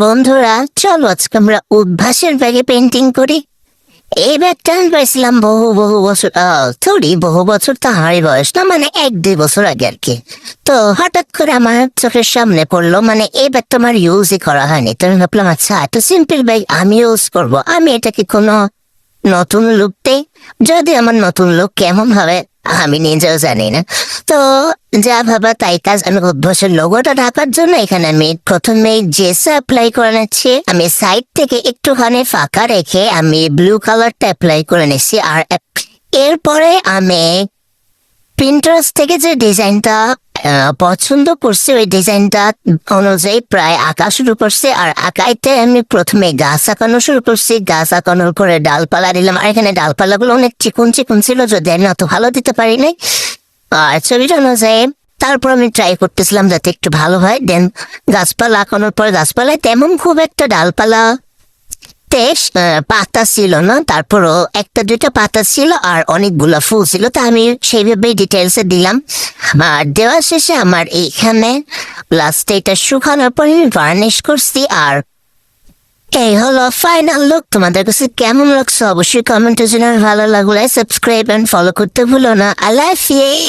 বন্ধুরা, চলো আজকে আমরা উদ্ভাসের ব্যাগে পেন্টিং করি। এই ব্যাগটা আমি পাইছিলাম বহু বহু বছর, বহু বছর তো হারি বয়স না, মানে 1-2 বছর আগে আর কি। তো হঠাৎ করে আমার চোখের সামনে পড়লো, মানে এই ব্যাগটা আমার ইউজই করা হয়নি। তো আমি ভাবলাম, আচ্ছা এত সিম্পল ব্যাগ আমি ইউজ করব, আমি এটাকে কোনো নতুন লুক দেই। যদি আমার নতুন লুক কেমন হবে আমি নিজেও জানি না। তো যা ভাবা তাই কাজ, আমি উদ্ভাসের লোগোটা ঢাকার জন্য এখানে আমি প্রথমে জেসা অ্যাপ্লাই করে নিচ্ছি। আমি সাইড থেকে একটুখানি ফাঁকা রেখে আমি ব্লু কালারটা অ্যাপ্লাই করে নিচ্ছি। আর এরপরে আমি প্রিন্টারেস্ট থেকে যে ডিজাইনটা পছন্দ করছি, ওই ডিজাইনটা অনুযায়ী প্রায় আঁকা শুরু করছি। আর আঁকাইতে আমি প্রথমে গাছ আঁকানো শুরু করছি। গাছ আঁকানোর পরে ডালপালা দিলাম। আর এখানে ডালপালাগুলো অনেক চিকন চিকন ছিল, যদি আমি অত ভালো দিতে পারি নাই। আর ছবিটা অনুযায়ী তারপর আমি ট্রাই করতেছিলাম যাতে একটু ভালো হয়। দেন গাছপালা আঁকানোর পর গাছপালায় তেমন খুব একটা ডালপালা পাতা ছিল না, তারপরও 1-2টা পাতা ছিল আর অনেকগুলা ফুল ছিল। তা আমি সেইভাবেই ডিটেলসে দিলাম। আর দেওয়া শেষে আমার এইখানে লাস্টে এটা শুকানোর পর আমি ভার্নিশ করছি। আর এই হলো ফাইনাল লুক। তোমাদের কাছে কেমন লাগছে অবশ্যই কমেন্টে জানার। ভালো লাগলে সাবস্ক্রাইব এন্ড ফলো করতে ভুলো না। আল্লাহ হাফেজ।